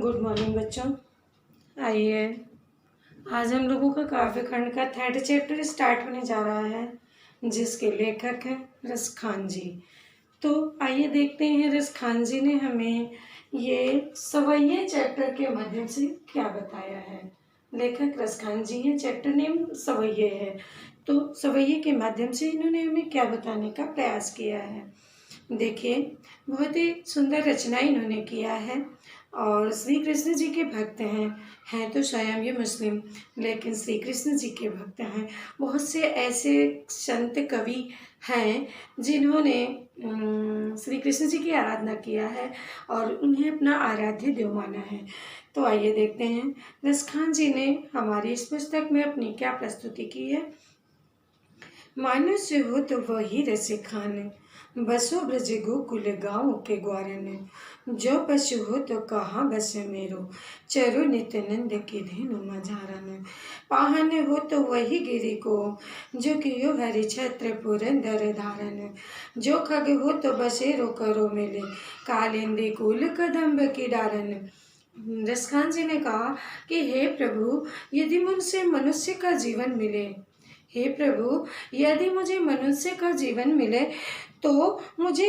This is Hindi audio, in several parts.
गुड मॉर्निंग बच्चों। आइए, आज हम लोगों का काव्य खंड का थर्ड चैप्टर स्टार्ट होने जा रहा है, जिसके लेखक हैं रसखान जी। तो आइए देखते हैं रसखान जी ने हमें ये सवैये चैप्टर के माध्यम से क्या बताया है। लेखक रसखान जी हैं, चैप्टर नेम सवैये है। तो सवैये के माध्यम से इन्होंने हमें क्या बताने का प्रयास किया है। देखिए, बहुत ही सुंदर रचना इन्होंने किया है और श्री कृष्ण जी के भक्त हैं तो स्वयं ये मुस्लिम, लेकिन श्री कृष्ण जी के भक्त हैं। बहुत से ऐसे संत कवि हैं जिन्होंने श्री कृष्ण जी की आराधना किया है और उन्हें अपना आराध्य देव माना है। तो आइए देखते हैं रसखान जी ने हमारी इस पुस्तक में अपनी क्या प्रस्तुति की है। मानुष्य हो तो वही रसिखान, बसो ब्रज गोकुल गाँव के ग्वारन। जो पशु हो तो कहाँ बस मेरो, चरो नित नंद की धेनु मझारन। पाहन हो तो वही गिरि को, जो कियो हरि छत्र पुरंदर धारन। जो खग हो तो बसेरो करो मिले, कालिंदी कुल कदम्ब की डारन। रसखान जी ने कहा कि हे प्रभु, यदि मुझसे मनुष्य का जीवन मिले, हे प्रभु यदि मुझे मनुष्य का जीवन मिले तो मुझे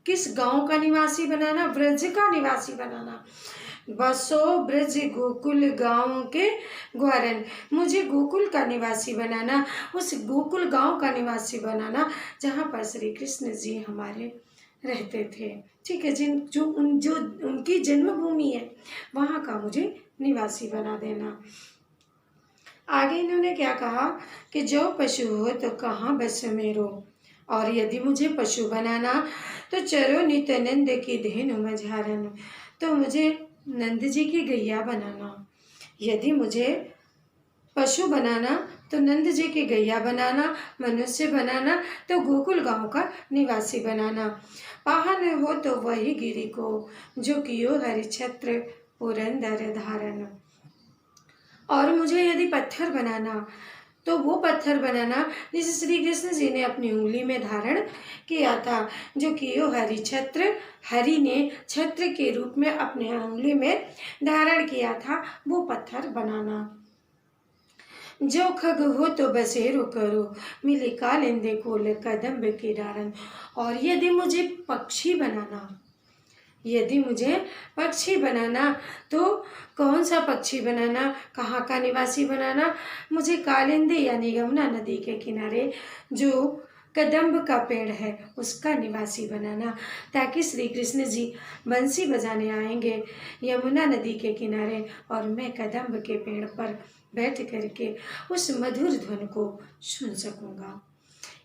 किस गांव का निवासी बनाना, ब्रज का निवासी बनाना। बसो ब्रज गोकुल गांव के ग्वारन, मुझे गोकुल का निवासी बनाना, उस गोकुल गांव का निवासी बनाना जहाँ पर श्री कृष्ण जी हमारे रहते थे। ठीक है, जो उनकी जन्मभूमि है वहाँ का मुझे निवासी बना देना। आगे इन्होंने क्या कहा कि जो पशु हो तो कहाँ बस मेरो, और यदि मुझे पशु बनाना तो चरो नित नंद की धेनु मझारन, तो मुझे नंद जी की गैया बनाना। यदि मुझे पशु बनाना तो नंद जी की गैया बनाना, मनुष्य बनाना तो गोकुल गांव का निवासी बनाना। पाहन हो तो वही गिरि को, जो कियो हरि छत्र पुरंदर धारन। और मुझे यदि पत्थर बनाना तो वो पत्थर बनाना जिसे श्री कृष्ण जी ने अपनी उंगली में धारण किया था, जो कि यो हरि ने छत्र के रूप में अपने उंगली में धारण किया था, वो पत्थर बनाना। जो खग हो तो बसेरो करो मिले, कालिंदी कुल कदम्ब की डारन। और यदि मुझे पक्षी बनाना तो कौन सा पक्षी बनाना, कहाँ का निवासी बनाना, मुझे कालिंदी यानी यमुना नदी के किनारे जो कदम्ब का पेड़ है उसका निवासी बनाना, ताकि श्री कृष्ण जी बंसी बजाने आएंगे यमुना नदी के किनारे और मैं कदम्ब के पेड़ पर बैठ करके उस मधुर ध्वन को सुन सकूंगा।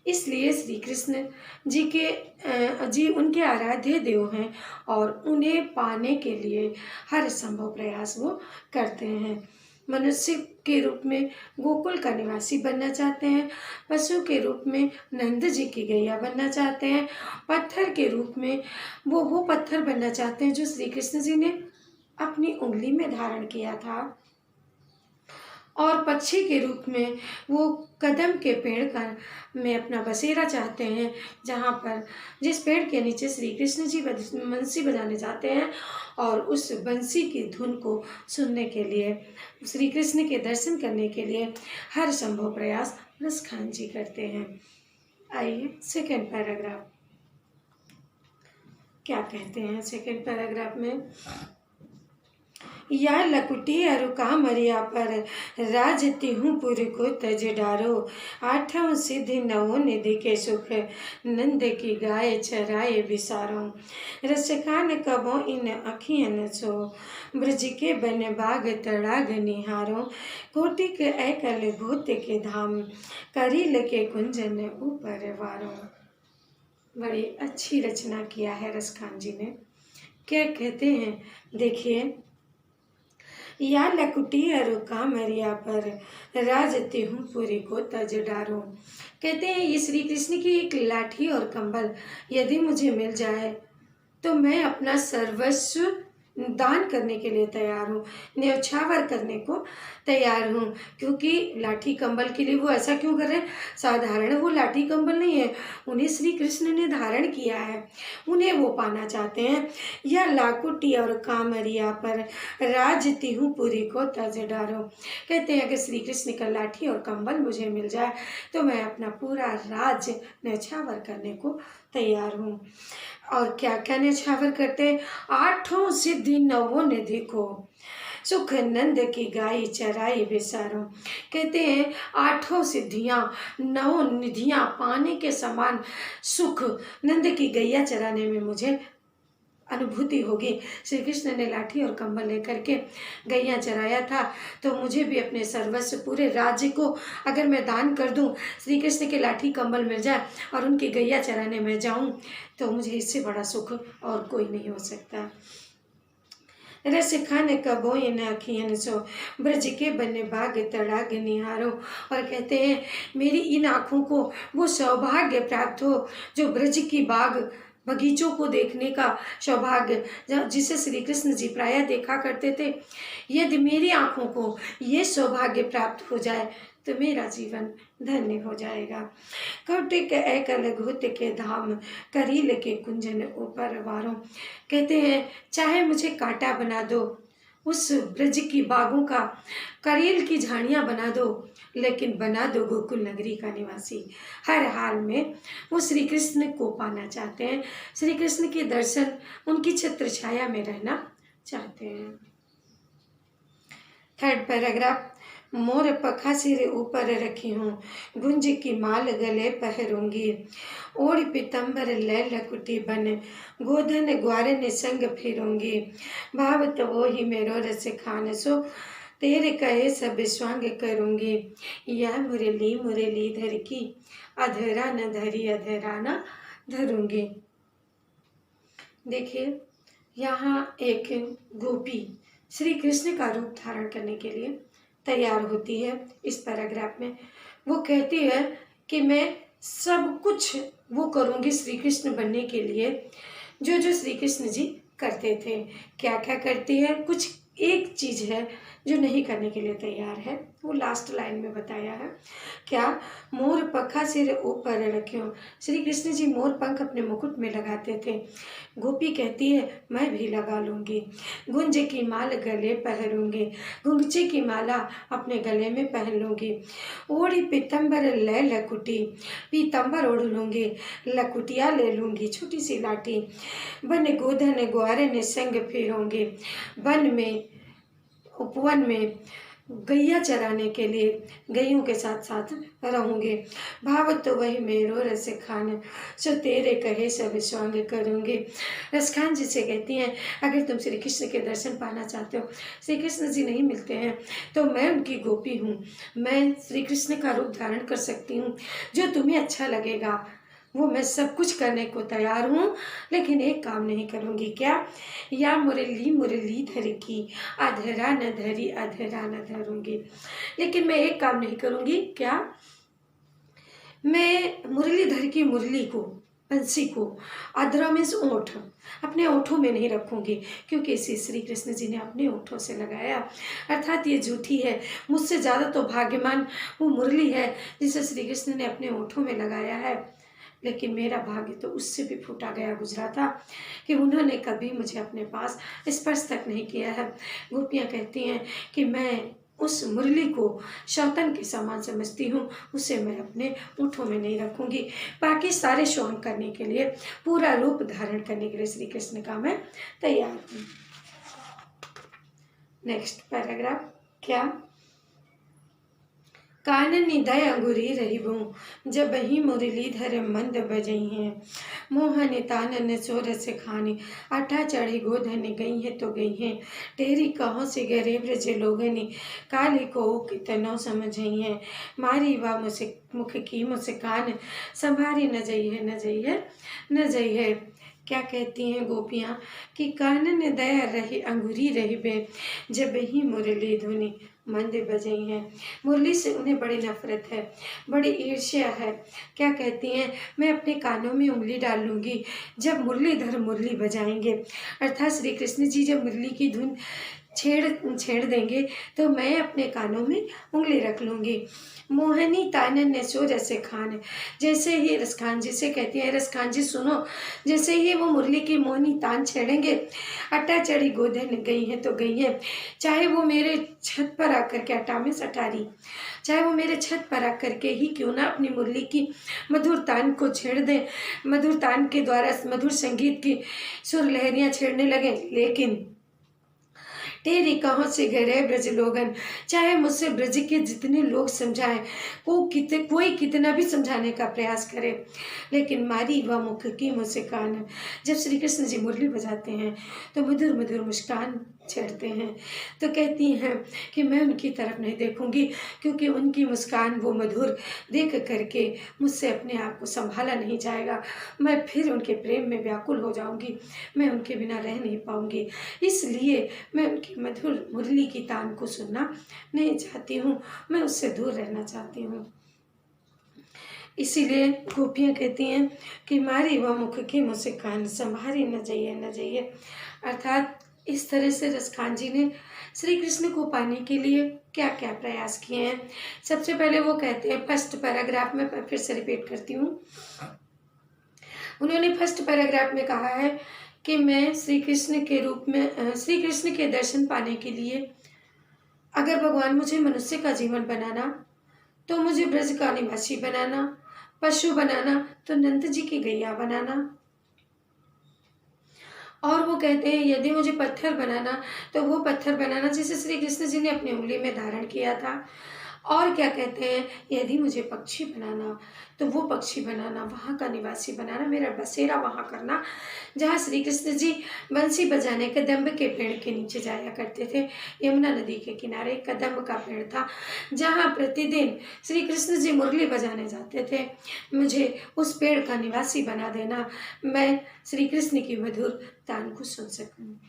इसलिए श्री कृष्ण जी उनके आराध्य देव हैं और उन्हें पाने के लिए हर संभव प्रयास वो करते हैं। मनुष्य के रूप में गोकुल का निवासी बनना चाहते हैं, पशु के रूप में नंद जी की गैया बनना चाहते हैं, पत्थर के रूप में वो पत्थर बनना चाहते हैं जो श्री कृष्ण जी ने अपनी उंगली में धारण किया था, और पक्षी के रूप में वो कदम के पेड़ में अपना बसेरा चाहते हैं, जहाँ पर जिस पेड़ के नीचे श्री कृष्ण जी बंसी बजाने जाते हैं और उस बंसी की धुन को सुनने के लिए, श्री कृष्ण के दर्शन करने के लिए हर संभव प्रयास रसखान जी करते हैं। आइए सेकेंड पैराग्राफ क्या कहते हैं। सेकेंड पैराग्राफ में, या लकुटी अरुका मरिया पर, राज तिहु पुर को तज डारो। आठम सिद्धि नवो निधि के सुख, नंद की गाय चराए विसारो। रसखान कबो इन अखियन सो, ब्रज के बन बाग तड़ाग निहारो। कोटिक एकल भूत के धाम, करील के कुंजन ऊपर वारो। बड़ी अच्छी रचना किया है रसखान जी ने। क्या कहते हैं, देखिए, या लकुटी अरुका मरिया पर, राज तिहु पुरी को तज डारो। कहते हैं ये श्री कृष्ण की एक लाठी और कंबल यदि मुझे मिल जाए तो मैं अपना सर्वस्व दान करने के लिए तैयार हूँ, न्यौछावर करने को तैयार हूँ। क्योंकि लाठी कंबल के लिए वो ऐसा क्यों कर रहे हैं? साधारण वो लाठी कंबल नहीं है, उन्हें श्री कृष्ण ने धारण किया है, उन्हें वो पाना चाहते हैं। या लाकुटी और कामरिया पर राजती हूँ पुरी को तज डारो। कहते हैं अगर श्री कृष्ण का लाठी और कंबल मुझे मिल जाए तो मैं अपना पूरा राज न्यौछावर करने को तैयार हूँ। और क्या क्या न्यौछावर करते हैं? 8 सिद्धि 9 निधि को सुख नंद की गाय चराई बिसारो। कहते हैं 8 सिद्धियां 9 निधियां पाने के समान सुख नंद की गैया चराने में मुझे अनुभूति होगी। श्री कृष्ण ने लाठी और कंबल लेकर के गैया चराया था, तो मुझे भी अपने सर्वस्व पूरे राज्य को अगर मैं दान कर दूं, श्री कृष्ण के लाठी कंबल मिल जाए और उनकी गैया चराने में जाऊं, तो मुझे इससे बड़ा सुख और कोई नहीं हो सकता। रस खान कबो इन अखियन सो ब्रज के बने बाग तड़ाग निहारो। और कहते हैं मेरी इन आँखों को वो सौभाग्य प्राप्त हो जो ब्रज की बाग बगीचों को देखने का सौभाग्य, जिसे श्री कृष्ण जी प्रायः देखा करते थे। यदि मेरी आँखों को ये सौभाग्य प्राप्त हो जाए तो मेरा जीवन धन्य हो जाएगा। कौटिक एकल घुत के धाम करील के कुंजन ऊपर वारों। कहते हैं चाहे मुझे कांटा बना दो, उस ब्रज की बागों का करील की झाड़ियाँ बना दो, लेकिन बना दो गोकुल नगरी का निवासी। हर हाल में वो श्री कृष्ण को पाना चाहते हैं, श्री कृष्ण के दर्शन, उनकी छत्र छाया में रहना चाहते हैं। 3rd paragraph. मोर पखा सिर ऊपर रखी हूँ, गुंज की माल गले पहरूंगी। ओढ़ पीतम्बर ले लकुटी बन, गोधन ग्वारन संग फिरूंगी। भाव तो वो ही मेरो रस खान सो, तेरे कहे सब स्वांग करूंगी। यह मुरली मुरलीधर की, अधरा न धरी अधरा न धरूंगी। देखिए यहाँ एक गोपी श्री कृष्ण का रूप धारण करने के लिए तैयार होती है। इस पैराग्राफ में वो कहती है कि मैं सब कुछ वो करूँगी श्री कृष्ण बनने के लिए जो जो श्री कृष्ण जी करते थे। क्या क्या करती है? कुछ एक चीज़ है जो नहीं करने के लिए तैयार है, वो लास्ट लाइन में बताया है। क्या? मोर पखा सिर ऊपर रख्यो। श्री कृष्ण जी मोर पंख अपने मुकुट में लगाते थे। गोपी कहती है मैं भी लगा लूँगी। गुंज की माल गले पहनूंगी, गुंगचे की माला अपने गले में पहन लूँगी। ओढ़ी पीतम्बर ले लकुटी, पीतम्बर ओढ़ लूँगी, लकुटिया ले लूँगी, छोटी सी लाठी। बन गोधन ग्वारे ने संग फिरूंगी, वन में उपवन में गैया चराने के लिए गैयों के साथ साथ रहूँगी। भाव तो वही मेरो रस खान, जो तेरे कहे सब स्वांग करूँगी। रसखान जी से कहती हैं अगर तुम श्री कृष्ण के दर्शन पाना चाहते हो, श्री कृष्ण जी नहीं मिलते हैं तो मैं उनकी गोपी हूँ, मैं श्री कृष्ण का रूप धारण कर सकती हूँ। जो तुम्हें अच्छा लगेगा वो मैं सब कुछ करने को तैयार हूँ, लेकिन एक काम नहीं करूँगी। क्या? या मुरली मुरलीधर की, अधरा न धरी अधरा न धरूँगी। लेकिन मैं एक काम नहीं करूँगी। क्या? मैं मुरलीधर की मुरली को, बंसी को, अधरा मीन्स ओंठ, अपने ओंठों में नहीं रखूँगी, क्योंकि इसे श्री कृष्ण जी ने अपने ओंठों से लगाया, अर्थात ये झूठी है। मुझसे ज़्यादा तो भाग्यमान वो मुरली है जिसे श्री कृष्ण ने अपने ओंठों में लगाया है। लेकिन मेरा भाग्य तो उससे भी फूटा गया गुजरा था कि उन्होंने कभी मुझे अपने पास स्पर्श तक नहीं किया है। गोपियाँ कहती हैं कि मैं उस मुरली को शौतन के समान समझती हूँ, उसे मैं अपने ओठों में नहीं रखूँगी। बाकी सारे शौक करने के लिए, पूरा रूप धारण करने के लिए श्री कृष्ण का मैं तैयार हूँ। Next paragraph. क्या? कानन निदय अंगुरी रहिबो, जब ही मुरलीधर मंद बजई हैं। मोहन तानन सोरस खानी, आटा चढ़ी गोधन गई है तो गई हैं। तेरी कहों से गरे ब्रज लोगनी, काली को कितनो समझई हैं। मारी वा मुख की मुस्कान, संभारी न जई है न जई है न जई है। क्या कहती हैं गोपियाँ कि कानन दया रही अंगुरी रही बे, जब ही मुरली धुनी। मंद बजई हैं। मुरली से उन्हें बड़ी नफरत है, बड़ी ईर्ष्या है। क्या कहती हैं, मैं अपने कानों में उंगली डाल लूँगी जब मुरलीधर मुरली बजाएंगे। अर्थात श्री कृष्ण जी जब मुरली की धुन छेड़ देंगे तो मैं अपने कानों में उंगली रख लूँगी। मोहनी तानन ने सो रसे खान, जैसे ही रसखान जी से कहती है, रसखान जी सुनो, जैसे ही वो मुरली की मोहनी तान छेड़ेंगे, अट्टा चढ़ी गोधन गई है तो गई है, चाहे वो मेरे छत पर आकर के अट्टा में सटारी, चाहे वो मेरे छत पर आकर के ही क्यों ना अपनी मुरली की मधुर तान को छेड़ दें, मधुर तान के द्वारा मधुर संगीत की सुर लहरियाँ छेड़ने लगे। लेकिन तेरी कहाँ से गए ब्रज लोगन, चाहे मुझसे ब्रज के जितने लोग समझाएं, कोई कितना भी समझाने का प्रयास करे, लेकिन मारी वह मुख की मुस्कान। जब श्री कृष्ण जी मुरली बजाते हैं तो मधुर मधुर मुस्कान छेड़ते हैं, तो कहती हैं कि मैं उनकी तरफ नहीं देखूंगी, क्योंकि उनकी मुस्कान वो मधुर देख करके मुझसे अपने आप को संभाला नहीं जाएगा। मैं फिर उनके प्रेम में व्याकुल हो जाऊंगी, मैं उनके बिना रह नहीं पाऊंगी। इसलिए मैं उनकी मधुर मुरली की तान को सुनना नहीं चाहती हूँ, मैं उससे दूर रहना चाहती हूँ। इसीलिए गोपियाँ कहती हैं कि मारी वह मुख की मुस्कान, संभारी न जाइए न जाइए। अर्थात इस तरह से रसखान जी ने श्री कृष्ण को पाने के लिए क्या क्या प्रयास किए हैं। सबसे पहले वो कहते हैं, फर्स्ट पैराग्राफ में फिर से रिपीट करती हूँ, उन्होंने फर्स्ट पैराग्राफ में कहा है कि मैं श्री कृष्ण के रूप में, श्री कृष्ण के दर्शन पाने के लिए अगर भगवान मुझे मनुष्य का जीवन बनाना तो मुझे ब्रज का निवासी बनाना, पशु बनाना तो नंद जी की गैया बनाना। और वो कहते हैं यदि मुझे पत्थर बनाना तो वो पत्थर बनाना जिसे श्री कृष्ण जी ने अपनी उंगली में धारण किया था। और क्या कहते हैं, यदि मुझे पक्षी बनाना तो वो पक्षी बनाना, वहाँ का निवासी बनाना, मेरा बसेरा वहाँ करना जहाँ श्री कृष्ण जी बंसी बजाने कदम्ब के पेड़ के नीचे जाया करते थे। यमुना नदी के किनारे कदम्ब का पेड़ था जहाँ प्रतिदिन श्री कृष्ण जी मुरली बजाने जाते थे। मुझे उस पेड़ का निवासी बना देना, मैं श्री कृष्ण की मधुर तान को सुन सकूँ।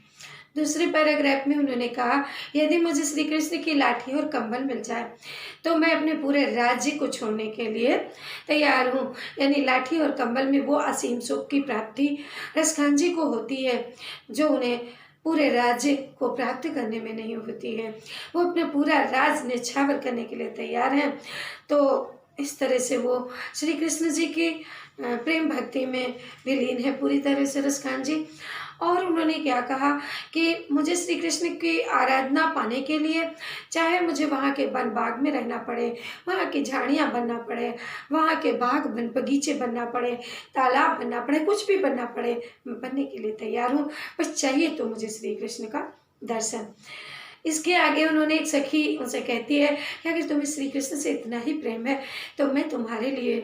दूसरे पैराग्राफ में उन्होंने कहा, यदि मुझे श्री कृष्ण की लाठी और कंबल मिल जाए तो मैं अपने पूरे राज्य को छोड़ने के लिए तैयार हूँ। यानी लाठी और कंबल में वो असीम सुख की प्राप्ति रसखान जी को होती है जो उन्हें पूरे राज्य को प्राप्त करने में नहीं होती है। वो अपना पूरा राज न्यौछावर करने के लिए तैयार हैं। तो इस तरह से वो श्री कृष्ण जी की प्रेम भक्ति में विलीन है पूरी तरह से रसखान जी। और उन्होंने क्या कहा कि मुझे श्री कृष्ण की आराधना पाने के लिए चाहे मुझे वहाँ के वन बाग में रहना पड़े, वहाँ की झाड़ियाँ बनना पड़े, वहाँ के बाग बगीचे बनना पड़े, तालाब बनना पड़े, कुछ भी बनना पड़े, मैं बनने के लिए तैयार हूँ, बस चाहिए तो मुझे श्री कृष्ण का दर्शन। इसके आगे उन्होंने एक सखी उनसे कहती है कि अगर तुम्हें श्री कृष्ण से इतना ही प्रेम है तो मैं तुम्हारे लिए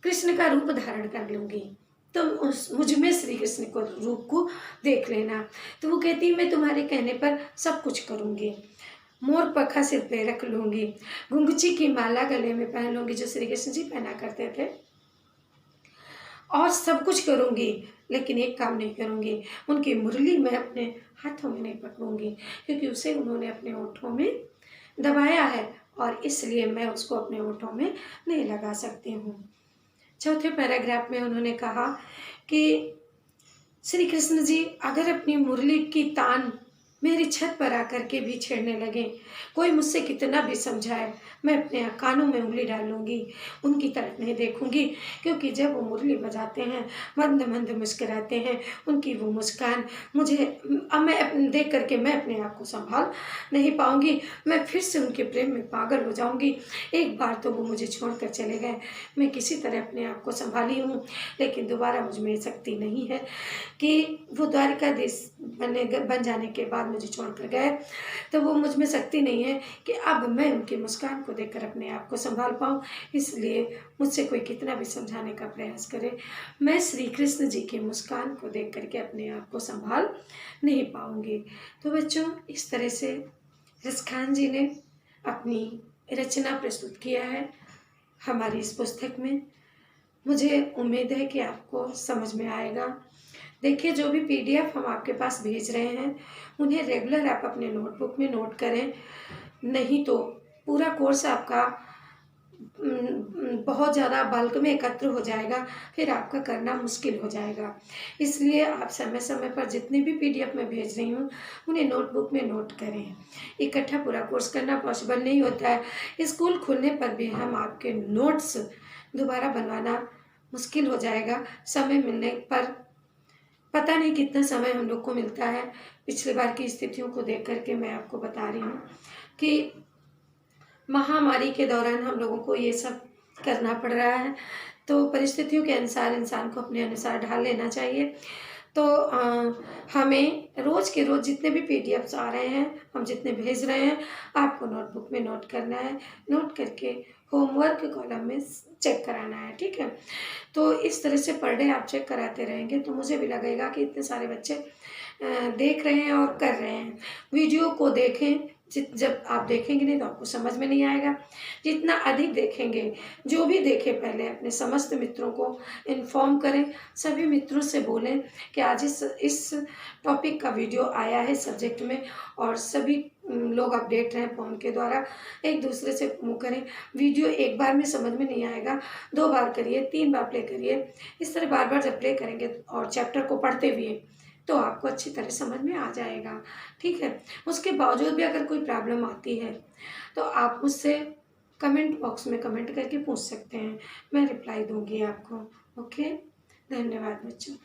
कृष्ण का रूप धारण कर लूँगी, तो मुझ में श्री कृष्ण को रूप को देख लेना। तो वो कहती है मैं तुम्हारे कहने पर सब कुछ करूँगी, मोर पंखा सिर पे रख लूँगी, गुंगची की माला गले में पहन लूँगी जो श्री कृष्ण जी पहना करते थे, और सब कुछ करूँगी, लेकिन एक काम नहीं करूँगी, उनकी मुरली मैं अपने हाथों में नहीं पकड़ूँगी, क्योंकि उसे उन्होंने अपने होठों में दबाया है और इसलिए मैं उसको अपने होठों में नहीं लगा सकती हूँ। चौथे पैराग्राफ में उन्होंने कहा कि श्री कृष्ण जी अगर अपनी मुरली की तान मेरी छत पर आकर के भी छेड़ने लगे, कोई मुझसे कितना भी समझाए, मैं अपने कानों में उंगली डाल लूँगी, उनकी तरफ नहीं देखूँगी, क्योंकि जब वो मुरली बजाते हैं मंद मंद मुस्कुराते हैं, उनकी वो मुस्कान मुझे मैं देख करके मैं अपने आप को संभाल नहीं पाऊँगी, मैं फिर से उनके प्रेम में पागल हो जाऊँगी। एक बार तो वो मुझे छोड़ कर चले गए, मैं किसी तरह अपने आप को संभाली हूँ, लेकिन दोबारा मुझ में शक्ति नहीं है कि वो द्वारिकाधीश बन जाने के बाद मुझे छोड़कर गए, तो वो मुझ में शक्ति नहीं है कि अब मैं उनकी मुस्कान को देखकर अपने आप को संभाल पाऊँ। इसलिए मुझसे कोई कितना भी समझाने का प्रयास करे, मैं श्री कृष्ण जी की मुस्कान को देख करके अपने आप को संभाल नहीं पाऊँगी। तो बच्चों, इस तरह से रसखान जी ने अपनी रचना प्रस्तुत किया है हमारी इस पुस्तक में। मुझे उम्मीद है कि आपको समझ में आएगा। देखिए, जो भी PDF हम आपके पास भेज रहे हैं उन्हें रेगुलर आप अपने नोटबुक में नोट करें, नहीं तो पूरा कोर्स आपका बहुत ज़्यादा बल्क में एकत्र हो जाएगा, फिर आपका करना मुश्किल हो जाएगा। इसलिए आप समय समय पर जितनी भी पीडीएफ मैं भेज रही हूँ उन्हें नोटबुक में नोट करें। इकट्ठा पूरा कोर्स करना पॉसिबल नहीं होता है। स्कूल खुलने पर भी हम आपके नोट्स दोबारा बनवाना मुश्किल हो जाएगा। समय मिलने पर पता नहीं कितना समय हम लोग को मिलता है। पिछले बार की स्थितियों को देख करके मैं आपको बता रही हूँ कि महामारी के दौरान हम लोगों को ये सब करना पड़ रहा है। तो परिस्थितियों के अनुसार इंसान को अपने अनुसार ढाल लेना चाहिए। तो हमें रोज़ के रोज़ जितने भी पीडीएफ्स आ रहे हैं, हम जितने भेज रहे हैं, आपको नोटबुक में नोट करना है। नोट करके होमवर्क कॉलम में चेक कराना है, ठीक है। तो इस तरह से पर डे आप चेक कराते रहेंगे तो मुझे भी लगेगा कि इतने सारे बच्चे देख रहे हैं और कर रहे हैं। वीडियो को देखें, जब आप देखेंगे नहीं तो आपको समझ में नहीं आएगा। जितना अधिक देखेंगे, जो भी देखे पहले अपने समस्त मित्रों को इन्फॉर्म करें। सभी मित्रों से बोलें कि आज इस टॉपिक का वीडियो आया है सब्जेक्ट में, और सभी लोग अपडेट रहें फ़ोन के द्वारा। एक दूसरे से मूव करें। वीडियो एक बार में समझ में नहीं आएगा, 2 बार करिए, 3 बार प्ले करिए। इस तरह बार बार जब प्ले करेंगे और चैप्टर को पढ़ते हुए तो आपको अच्छी तरह समझ में आ जाएगा, ठीक है। उसके बावजूद भी अगर कोई प्रॉब्लम आती है तो आप मुझसे कमेंट बॉक्स में कमेंट करके पूछ सकते हैं, मैं रिप्लाई दूंगी आपको। ओके, धन्यवाद बच्चों।